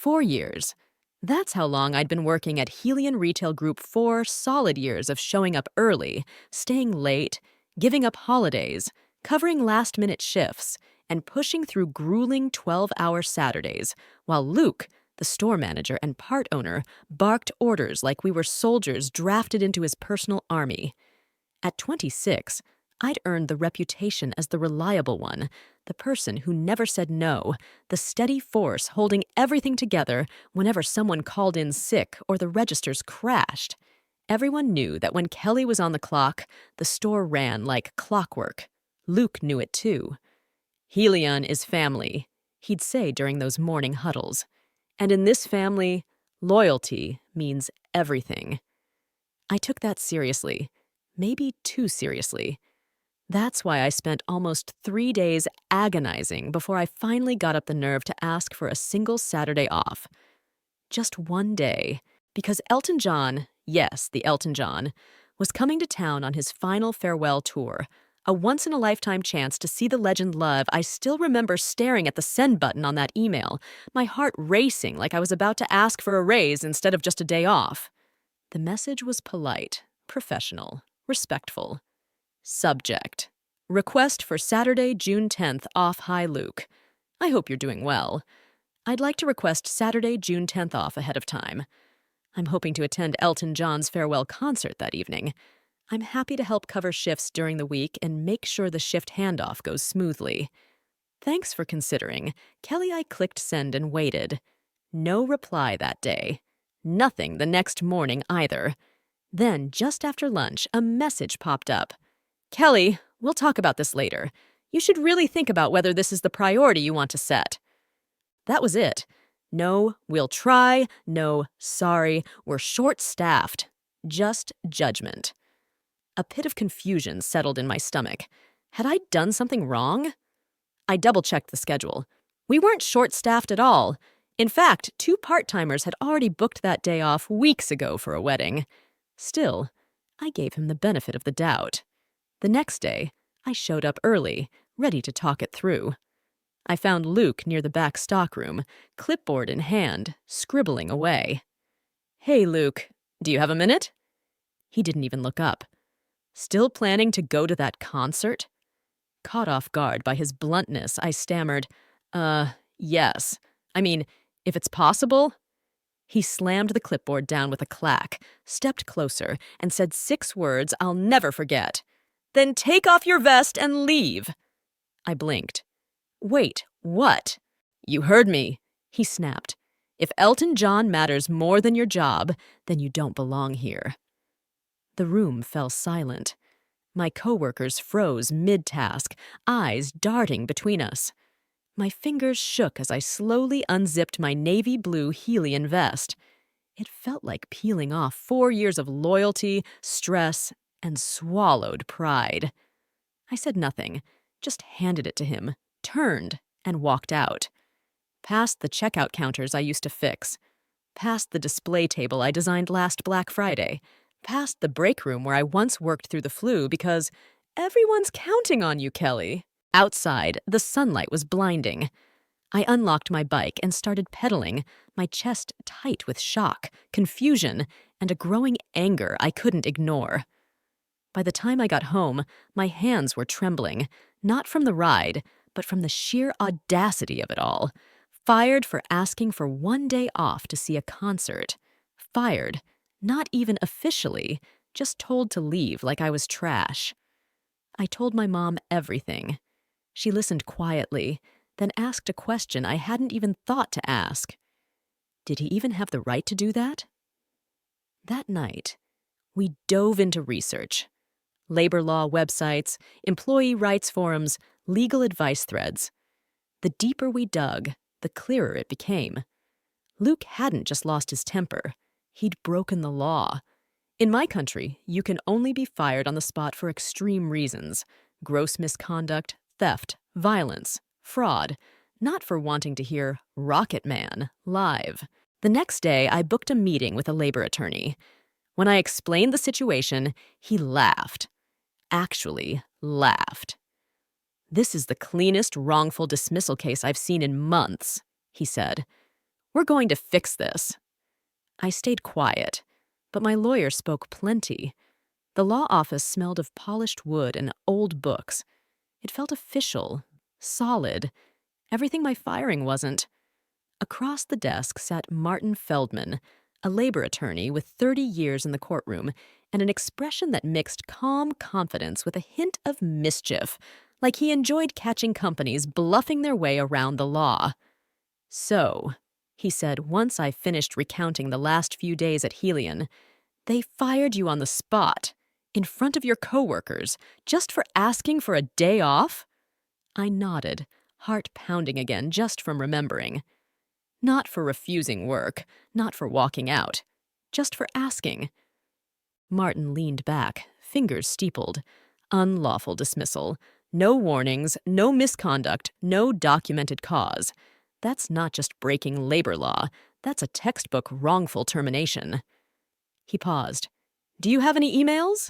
4 years. That's how long I'd been working at Helion Retail Group. 4 solid years of showing up early, staying late, giving up holidays, covering last-minute shifts, and pushing through grueling 12-hour Saturdays, while Luke, the store manager and part owner, barked orders like we were soldiers drafted into his personal army. At 26, I'd earned the reputation as the reliable one, the person who never said no, the steady force holding everything together whenever someone called in sick or the registers crashed. Everyone knew that when Kelly was on the clock, the store ran like clockwork. Luke knew it too. "Helion is family," he'd say during those morning huddles. And in this family, loyalty means everything. I took that seriously, maybe too seriously. That's why I spent almost 3 days agonizing before I finally got up the nerve to ask for a single Saturday off. Just one day, because Elton John, yes, the Elton John, was coming to town on his final farewell tour, a once-in-a-lifetime chance to see the legend live. I still remember staring at the send button on that email, my heart racing like I was about to ask for a raise instead of just a day off. The message was polite, professional, respectful. Subject: request for Saturday, June 10th off. Hi, Luke. I hope you're doing well. I'd like to request Saturday, June 10th off ahead of time. I'm hoping to attend Elton John's farewell concert that evening. I'm happy to help cover shifts during the week and make sure the shift handoff goes smoothly. Thanks for considering. Kelly. I clicked send and waited. No reply that day. Nothing the next morning either. Then, just after lunch, a message popped up. "Kelly, we'll talk about this later. You should really think about whether this is the priority you want to set." That was it. No, "we'll try," no, "sorry, we're short-staffed." Just judgment. A pit of confusion settled in my stomach. Had I done something wrong? I double-checked the schedule. We weren't short-staffed at all. In fact, 2 part-timers had already booked that day off weeks ago for a wedding. Still, I gave him the benefit of the doubt. The next day, I showed up early, ready to talk it through. I found Luke near the back stockroom, clipboard in hand, scribbling away. "Hey, Luke, do you have a minute?" He didn't even look up. Still planning to go to that concert? Caught off guard by his bluntness, I stammered, yes. I mean, if it's possible." He slammed the clipboard down with a clack, stepped closer, and said 6 words I'll never forget. "Then take off your vest and leave." I blinked. "Wait, what?" "You heard me," he snapped. "If Elton John matters more than your job, then you don't belong here." The room fell silent. My coworkers froze mid-task, eyes darting between us. My fingers shook as I slowly unzipped my navy blue Helion vest. It felt like peeling off 4 years of loyalty, stress, and swallowed pride. I said nothing, just handed it to him, turned, and walked out. Past the checkout counters I used to fix. Past the display table I designed last Black Friday. Past the break room where I once worked through the flu because everyone's counting on you, Kelly. Outside, the sunlight was blinding. I unlocked my bike and started pedaling, my chest tight with shock, confusion, and a growing anger I couldn't ignore. By the time I got home, my hands were trembling, not from the ride, but from the sheer audacity of it all. Fired for asking for 1 day off to see a concert. Fired, not even officially, just told to leave like I was trash. I told my mom everything. She listened quietly, then asked a question I hadn't even thought to ask. Did he even have the right to do that? That night, we dove into research. Labor law websites, employee rights forums, legal advice threads. The deeper we dug, the clearer it became. Luke hadn't just lost his temper. He'd broken the law. In my country, you can only be fired on the spot for extreme reasons: gross misconduct, theft, violence, fraud, not for wanting to hear Rocket Man live. The next day, I booked a meeting with a labor attorney. When I explained the situation, he laughed. Actually laughed. "This is the cleanest wrongful dismissal case I've seen in months," he said. We're going to fix this. I stayed quiet, but my lawyer spoke plenty. The law office smelled of polished wood and old books. It felt official, solid, everything my firing wasn't. Across the desk sat Martin Feldman, a labor attorney with 30 years in the courtroom and an expression that mixed calm confidence with a hint of mischief, like he enjoyed catching companies bluffing their way around the law. "So," he said once I finished recounting the last few days at Helion, "they fired you on the spot, in front of your coworkers, just for asking for a day off?" I nodded, heart pounding again just from remembering. Not for refusing work, not for walking out, just for asking. Martin leaned back, fingers steepled. Unlawful dismissal. No warnings, no misconduct, no documented cause. That's not just breaking labor law. That's a textbook wrongful termination. He paused. "Do you have any emails?"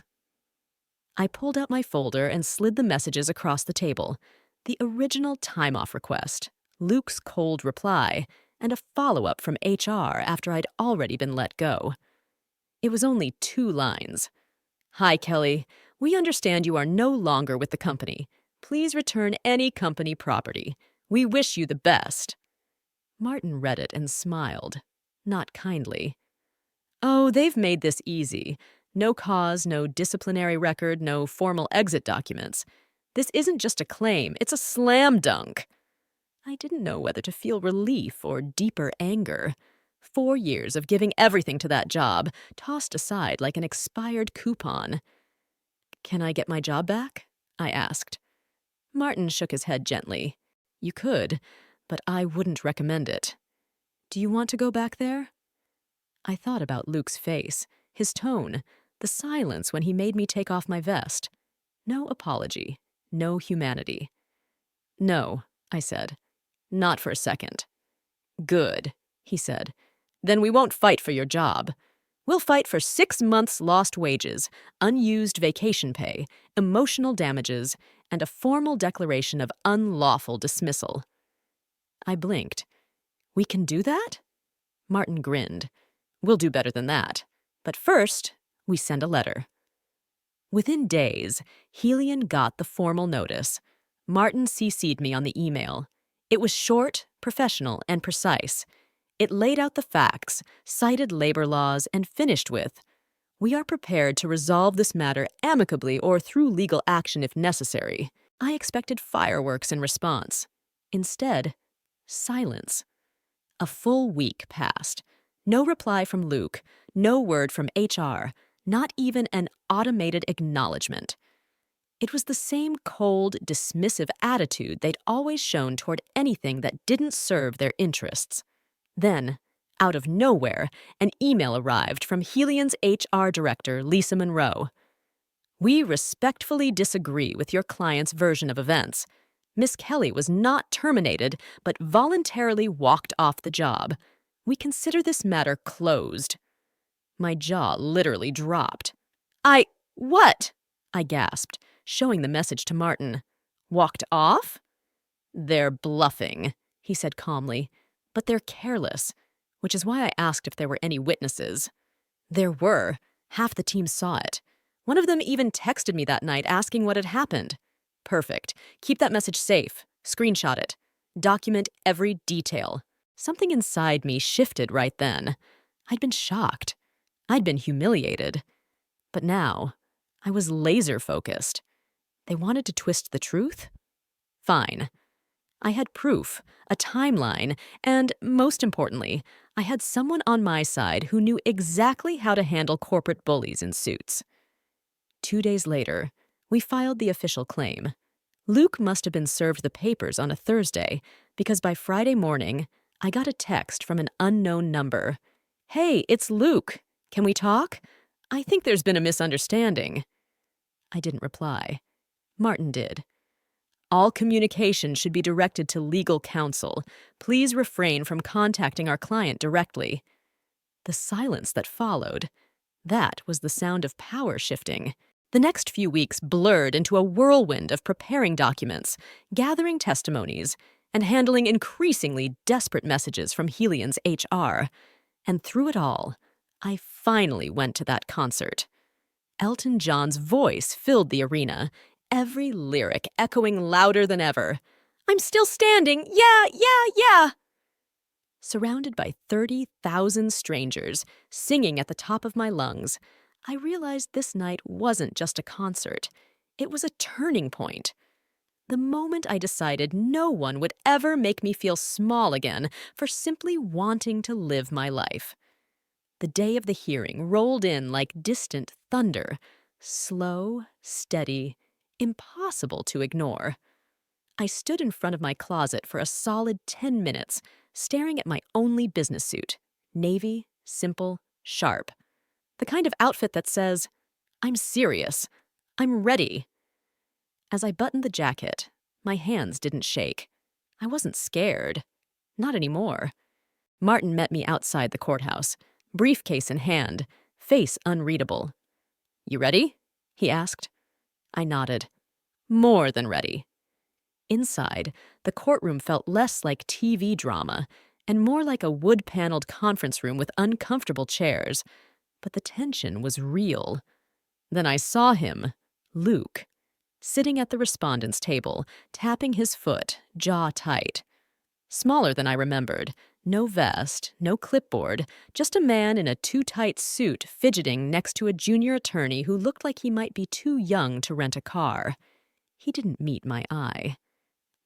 I pulled out my folder and slid the messages across the table. The original time-off request, Luke's cold reply, and a follow-up from HR after I'd already been let go. It was only 2 lines. "Hi, Kelly. We understand you are no longer with the company. Please return any company property. We wish you the best." Martin read it and smiled, not kindly. "Oh, they've made this easy. No cause, no disciplinary record, no formal exit documents. This isn't just a claim, it's a slam dunk." I didn't know whether to feel relief or deeper anger. 4 years of giving everything to that job, tossed aside like an expired coupon. "Can I get my job back?" I asked. Martin shook his head gently. "You could, but I wouldn't recommend it. Do you want to go back there?" I thought about Luke's face, his tone, the silence when he made me take off my vest. No apology, no humanity. "No," I said. "Not for a second." "Good," he said. "Then we won't fight for your job. We'll fight for 6 months' lost wages, unused vacation pay, emotional damages, and a formal declaration of unlawful dismissal." I blinked. "We can do that?" Martin grinned. "We'll do better than that. But first, we send a letter." Within days, Helion got the formal notice. Martin CC'd me on the email. It was short, professional, and precise. It laid out the facts, cited labor laws, and finished with, "We are prepared to resolve this matter amicably or through legal action if necessary." I expected fireworks in response. Instead, silence. A full week passed. No reply from Luke, no word from HR, not even an automated acknowledgement. It was the same cold, dismissive attitude they'd always shown toward anything that didn't serve their interests. Then, out of nowhere, an email arrived from Helion's HR director, Lisa Monroe. "We respectfully disagree with your client's version of events. Miss Kelly was not terminated, but voluntarily walked off the job. We consider this matter closed." My jaw literally dropped. What?" I gasped, showing the message to Martin. "Walked off?" "They're bluffing," he said calmly, "but they're careless, which is why I asked if there were any witnesses. There were. Half the team saw it. One of them even texted me that night asking what had happened. Perfect. Keep that message safe. Screenshot it. Document every detail." Something inside me shifted right then. I'd been shocked. I'd been humiliated. But now, I was laser-focused. They wanted to twist the truth? Fine. I had proof, a timeline, and, most importantly, I had someone on my side who knew exactly how to handle corporate bullies in suits. 2 days later, we filed the official claim. Luke must have been served the papers on a Thursday, because by Friday morning, I got a text from an unknown number. "Hey, it's Luke. Can we talk? I think there's been a misunderstanding." I didn't reply. Martin did. "All communication should be directed to legal counsel. Please refrain from contacting our client directly." The silence that followed, that was the sound of power shifting. The next few weeks blurred into a whirlwind of preparing documents, gathering testimonies, and handling increasingly desperate messages from Helian's HR. And through it all, I finally went to that concert. Elton John's voice filled the arena, every lyric echoing louder than ever. "I'm still standing! Yeah, yeah, yeah!" Surrounded by 30,000 strangers, singing at the top of my lungs, I realized this night wasn't just a concert. It was a turning point. The moment I decided no one would ever make me feel small again for simply wanting to live my life. The day of the hearing rolled in like distant thunder, slow, steady, impossible to ignore. I stood in front of my closet for a solid 10 minutes, staring at my only business suit, navy, simple, sharp. The kind of outfit that says, "I'm serious. I'm ready." As I buttoned the jacket, my hands didn't shake. I wasn't scared. Not anymore. Martin met me outside the courthouse, briefcase in hand, face unreadable. "You ready?" he asked. I nodded. More than ready. Inside, the courtroom felt less like TV drama and more like a wood-paneled conference room with uncomfortable chairs. But the tension was real. Then I saw him, Luke, sitting at the respondent's table, tapping his foot, jaw tight. Smaller than I remembered, no vest, no clipboard, just a man in a too-tight suit fidgeting next to a junior attorney who looked like he might be too young to rent a car. He didn't meet my eye.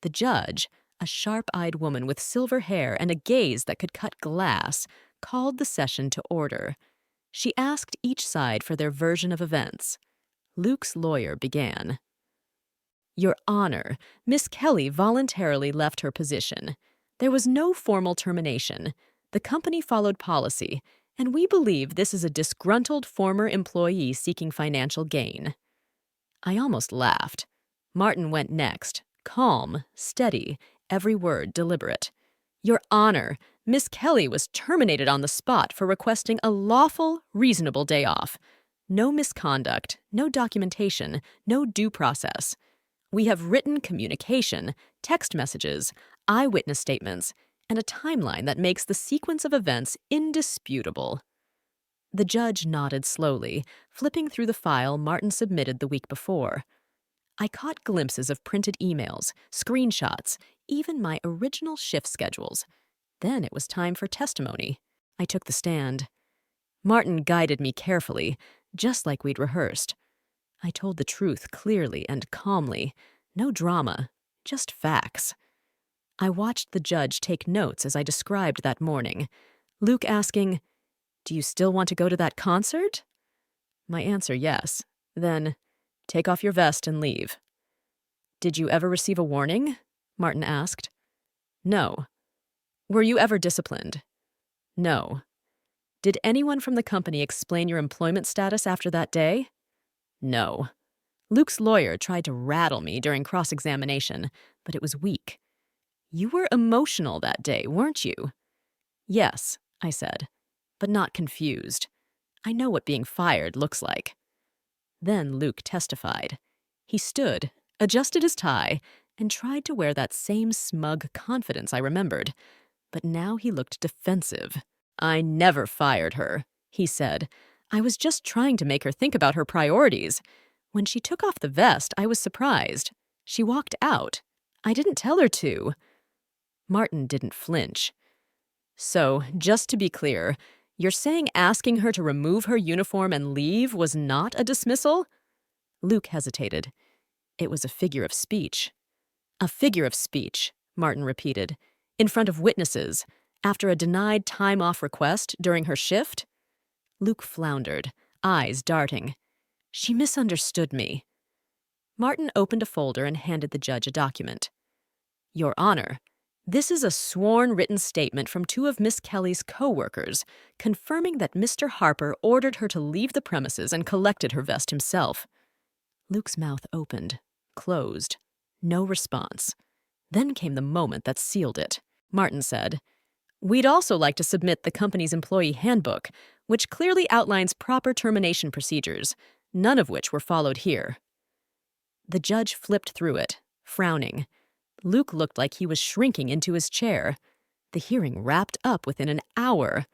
The judge, a sharp-eyed woman with silver hair and a gaze that could cut glass, called the session to order. She asked each side for their version of events. Luke's lawyer began. "Your Honor, Miss Kelly voluntarily left her position. There was no formal termination. The company followed policy, and we believe this is a disgruntled former employee seeking financial gain." I almost laughed. Martin went next, calm, steady, every word deliberate. "Your Honor, Miss Kelly was terminated on the spot for requesting a lawful, reasonable day off. No misconduct, no documentation, no due process. We have written communication, text messages, eyewitness statements, and a timeline that makes the sequence of events indisputable." The judge nodded slowly, flipping through the file Martin submitted the week before. I caught glimpses of printed emails, screenshots, even my original shift schedules. Then it was time for testimony. I took the stand. Martin guided me carefully, just like we'd rehearsed. I told the truth clearly and calmly. No drama, just facts. I watched the judge take notes as I described that morning. Luke asking, "Do you still want to go to that concert?" My answer, yes. Then, "Take off your vest and leave." "Did you ever receive a warning?" Martin asked. "No." "Were you ever disciplined?" "No." "Did anyone from the company explain your employment status after that day?" "No." Luke's lawyer tried to rattle me during cross-examination, but it was weak. "You were emotional that day, weren't you?" "Yes," I said, but not confused. I know what being fired looks like. Then Luke testified. He stood, adjusted his tie, and tried to wear that same smug confidence I remembered. But now he looked defensive. "I never fired her," he said. "I was just trying to make her think about her priorities. When she took off the vest, I was surprised. She walked out. I didn't tell her to." Martin didn't flinch. "So, just to be clear, you're saying asking her to remove her uniform and leave was not a dismissal?" Luke hesitated. "It was a figure of speech." "A figure of speech," Martin repeated, "in front of witnesses, after a denied time-off request during her shift?" Luke floundered, eyes darting. "She misunderstood me." Martin opened a folder and handed the judge a document. "Your Honor, this is a sworn written statement from two of Miss Kelly's co-workers, confirming that Mr. Harper ordered her to leave the premises and collected her vest himself." Luke's mouth opened, closed. No response. Then came the moment that sealed it. Martin said, "We'd also like to submit the company's employee handbook, which clearly outlines proper termination procedures, none of which were followed here." The judge flipped through it, frowning. Luke looked like he was shrinking into his chair. The hearing wrapped up within an hour.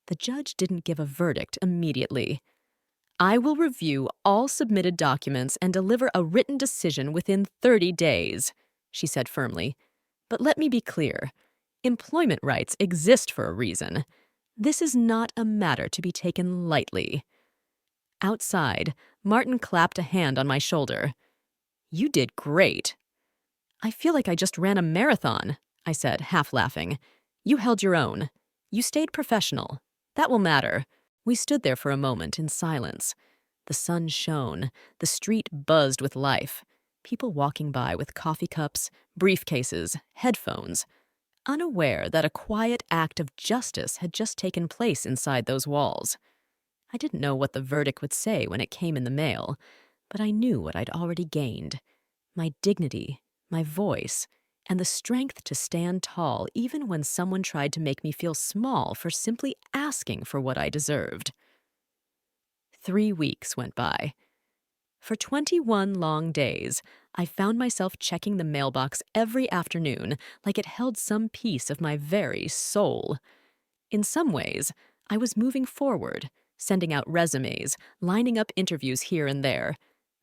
The judge didn't give a verdict immediately. "I will review all submitted documents and deliver a written decision within 30 days, she said firmly. "But let me be clear. Employment rights exist for a reason. This is not a matter to be taken lightly." Outside, Martin clapped a hand on my shoulder. "You did great." "I feel like I just ran a marathon," I said, half laughing. "You held your own. You stayed professional. That will matter." We stood there for a moment in silence. The sun shone. The street buzzed with life. People walking by with coffee cups, briefcases, headphones, unaware that a quiet act of justice had just taken place inside those walls. I didn't know what the verdict would say when it came in the mail, but I knew what I'd already gained. My dignity, my voice, and the strength to stand tall even when someone tried to make me feel small for simply asking for what I deserved. 3 weeks went by. For 21 long days, I found myself checking the mailbox every afternoon like it held some piece of my very soul. In some ways, I was moving forward, sending out resumes, lining up interviews here and there.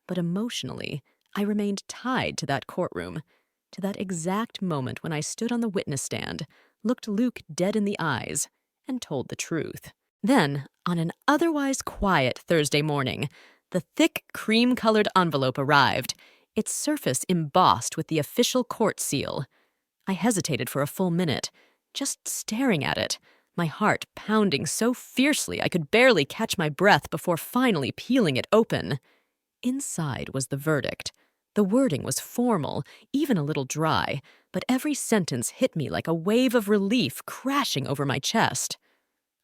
But emotionally, I remained tied to that courtroom, to that exact moment when I stood on the witness stand, looked Luke dead in the eyes, and told the truth. Then, on an otherwise quiet Thursday morning, the thick cream-colored envelope arrived, its surface embossed with the official court seal. I hesitated for a full minute, just staring at it, my heart pounding so fiercely I could barely catch my breath before finally peeling it open. Inside was the verdict. The wording was formal, even a little dry, but every sentence hit me like a wave of relief crashing over my chest.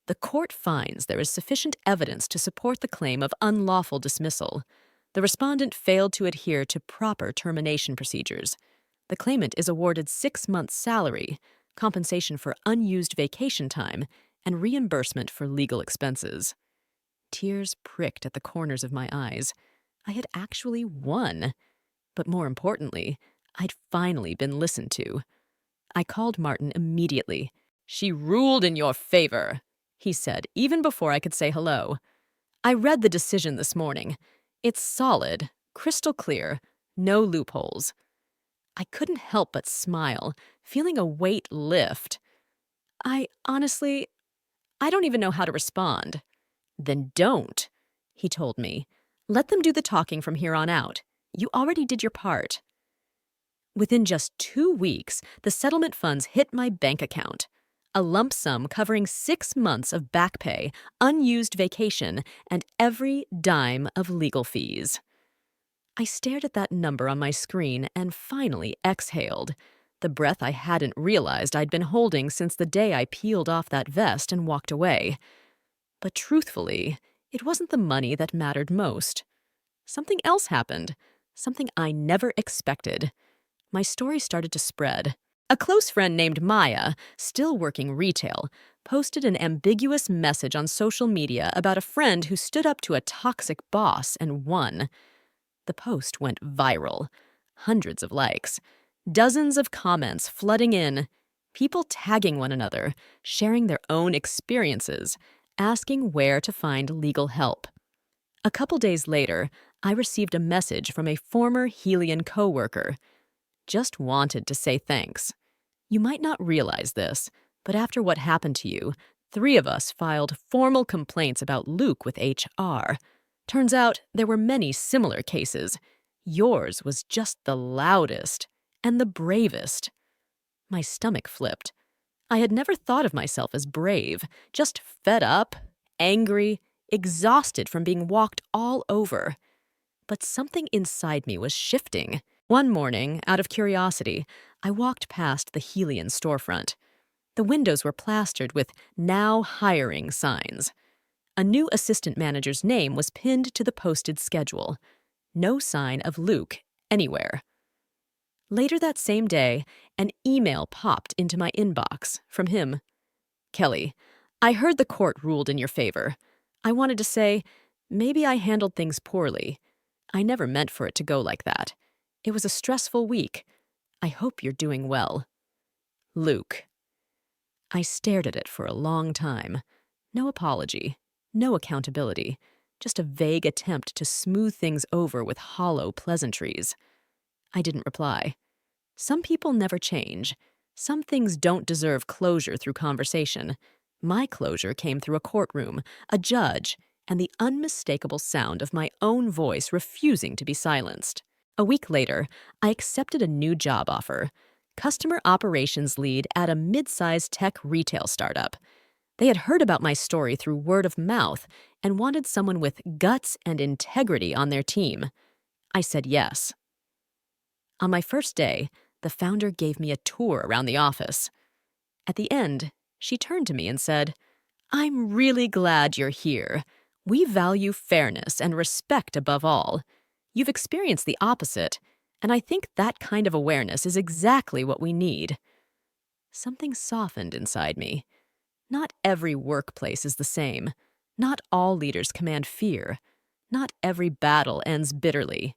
The court finds there is sufficient evidence to support the claim of unlawful dismissal. The respondent failed to adhere to proper termination procedures. The claimant is awarded 6 months' salary, compensation for unused vacation time, and reimbursement for legal expenses. Tears pricked at the corners of my eyes. I had actually won. But more importantly, I'd finally been listened to. I called Martin immediately. "She ruled in your favor," he said, even before I could say hello. "I read the decision this morning. It's solid, crystal clear, no loopholes." I couldn't help but smile, feeling a weight lift. I don't even know how to respond." "Then don't," he told me. "Let them do the talking from here on out. You already did your part." Within just 2 weeks, the settlement funds hit my bank account. A lump sum covering 6 months of back pay, unused vacation, and every dime of legal fees. I stared at that number on my screen and finally exhaled, the breath I hadn't realized I'd been holding since the day I peeled off that vest and walked away. But truthfully, it wasn't the money that mattered most. Something else happened, something I never expected. My story started to spread. A close friend named Maya, still working retail, posted an ambiguous message on social media about a friend who stood up to a toxic boss and won. The post went viral. Hundreds of likes. Dozens of comments flooding in. People tagging one another, sharing their own experiences, asking where to find legal help. A couple days later, I received a message from a former Helian coworker. "Just wanted to say thanks. You might not realize this, but after what happened to you, 3 of us filed formal complaints about Luke with HR. Turns out there were many similar cases. Yours was just the loudest and the bravest." My stomach flipped. I had never thought of myself as brave, just fed up, angry, exhausted from being walked all over. But something inside me was shifting. One morning, out of curiosity, I walked past the Helian storefront. The windows were plastered with "Now Hiring" signs. A new assistant manager's name was pinned to the posted schedule. No sign of Luke anywhere. Later that same day, an email popped into my inbox from him. "Kelly, I heard the court ruled in your favor. I wanted to say, maybe I handled things poorly. I never meant for it to go like that. It was a stressful week. I hope you're doing well. Luke. I stared at it for a long time. No apology, no accountability, just a vague attempt to smooth things over with hollow pleasantries. I didn't reply. Some people never change. Some things don't deserve closure through conversation. My closure came through a courtroom, a judge, and the unmistakable sound of my own voice refusing to be silenced. A week later, I accepted a new job offer. Customer operations lead at a mid-sized tech retail startup. They had heard about my story through word of mouth and wanted someone with guts and integrity on their team. I said yes. On my first day, the founder gave me a tour around the office. At the end, she turned to me and said, "I'm really glad you're here. We value fairness and respect above all. You've experienced the opposite, and I think that kind of awareness is exactly what we need." Something softened inside me. Not every workplace is the same. Not all leaders command fear. Not every battle ends bitterly.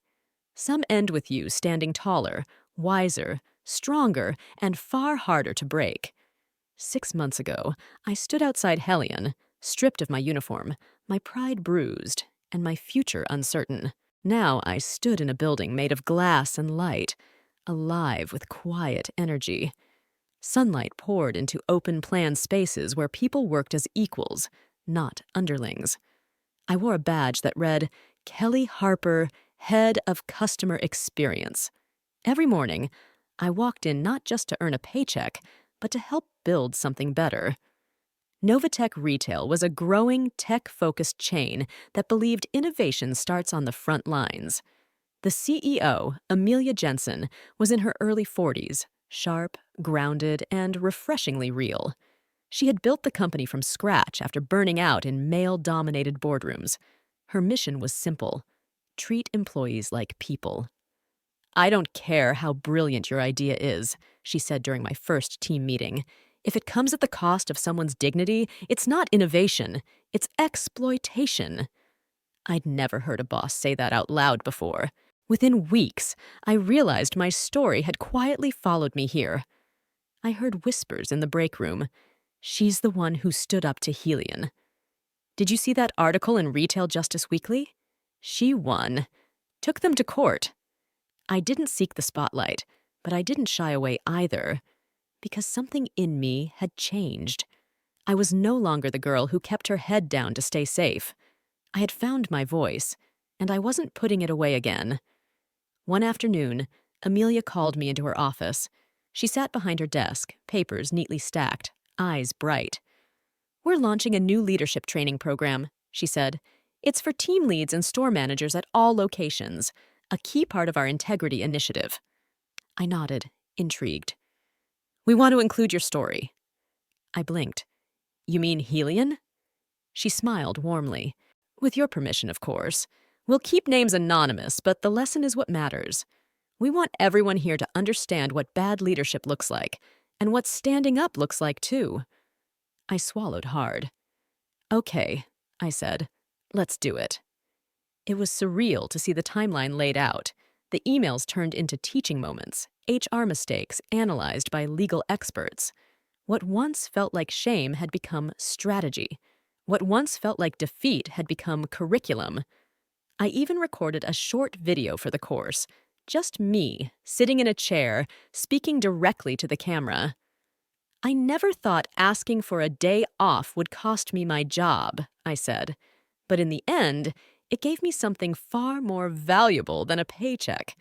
Some end with you standing taller, wiser, stronger, and far harder to break. 6 months ago, I stood outside Helion, stripped of my uniform, my pride bruised, and my future uncertain. Now I stood in a building made of glass and light, alive with quiet energy. Sunlight poured into open-plan spaces where people worked as equals, not underlings. I wore a badge that read, "Kelly Harper, Head of Customer Experience." Every morning, I walked in not just to earn a paycheck, but to help build something better. Novatech Retail was a growing, tech-focused chain that believed innovation starts on the front lines. The CEO, Amelia Jensen, was in her early 40s, sharp, grounded, and refreshingly real. She had built the company from scratch after burning out in male-dominated boardrooms. Her mission was simple: treat employees like people. "I don't care how brilliant your idea is," she said during my first team meeting. "If it comes at the cost of someone's dignity, it's not innovation, it's exploitation." I'd never heard a boss say that out loud before. Within weeks, I realized my story had quietly followed me here. I heard whispers in the break room. "She's the one who stood up to Helion. Did you see that article in Retail Justice Weekly? She won. Took them to court." I didn't seek the spotlight, but I didn't shy away either, because something in me had changed. I was no longer the girl who kept her head down to stay safe. I had found my voice, and I wasn't putting it away again. One afternoon, Amelia called me into her office. She sat behind her desk, papers neatly stacked, eyes bright. "We're launching a new leadership training program," she said. "It's for team leads and store managers at all locations, a key part of our integrity initiative." I nodded, intrigued. "We want to include your story." I blinked. "You mean Helion?" She smiled warmly. "With your permission, of course. We'll keep names anonymous, but the lesson is what matters. We want everyone here to understand what bad leadership looks like, and what standing up looks like, too." I swallowed hard. "Okay," I said. "Let's do it." It was surreal to see the timeline laid out. The emails turned into teaching moments, HR mistakes analyzed by legal experts. What once felt like shame had become strategy. What once felt like defeat had become curriculum. I even recorded a short video for the course. Just me, sitting in a chair, speaking directly to the camera. "I never thought asking for a day off would cost me my job," I said. "But in the end, it gave me something far more valuable than a paycheck.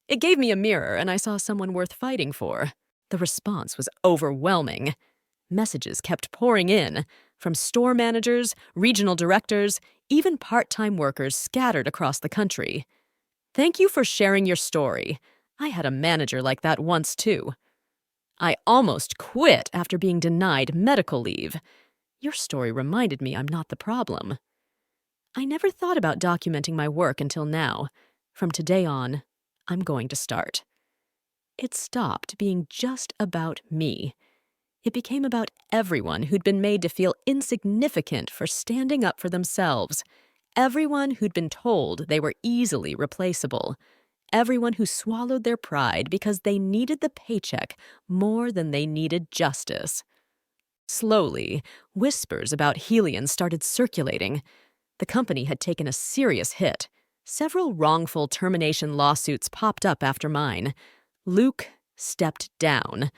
It gave me a mirror, and I saw someone worth fighting for." The response was overwhelming. Messages kept pouring in, from store managers, regional directors, even part-time workers scattered across the country. "Thank you for sharing your story. I had a manager like that once, too." "I almost quit after being denied medical leave. Your story reminded me I'm not the problem." I never thought about documenting my work until now. From today on, I'm going to start. It stopped being just about me. It became about everyone who'd been made to feel insignificant for standing up for themselves. Everyone who'd been told they were easily replaceable. everyone who swallowed their pride because they needed the paycheck more than they needed justice. Slowly, whispers about Helion started circulating. The company had taken a serious hit. Several wrongful termination lawsuits popped up after mine. Luke stepped down,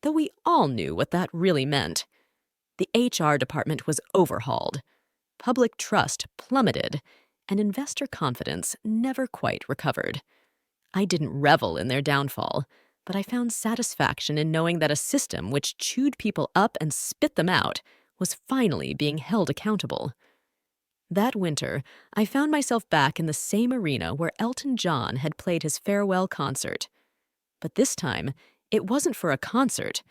though we all knew what that really meant. The HR department was overhauled. Public trust plummeted, and investor confidence never quite recovered. I didn't revel in their downfall, but I found satisfaction in knowing that a system which chewed people up and spit them out was finally being held accountable. That winter, I found myself back in the same arena where Elton John had played his farewell concert. But this time, it wasn't for a concert.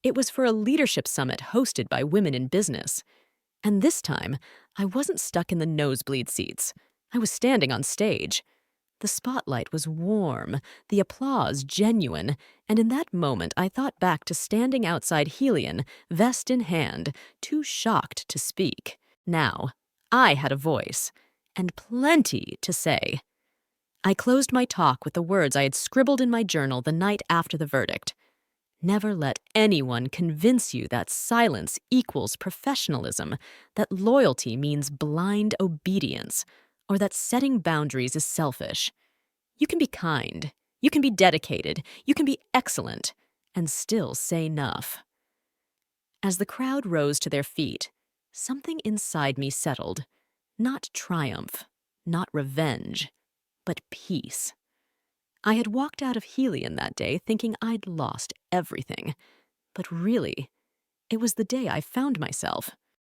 It was for a leadership summit hosted by women in business. And this time, I wasn't stuck in the nosebleed seats. I was standing on stage. The spotlight was warm, the applause genuine, and in that moment I thought back to standing outside Helion, vest in hand, too shocked to speak. Now, I had a voice, and plenty to say. I closed my talk with the words I had scribbled in my journal the night after the verdict. Never let anyone convince you that silence equals professionalism, that loyalty means blind obedience, or that setting boundaries is selfish. You can be kind, you can be dedicated, you can be excellent, and still say enough. As the crowd rose to their feet, something inside me settled. Not triumph, not revenge, but peace. I had walked out of Helion that day thinking I'd lost everything. But really, it was the day I found myself.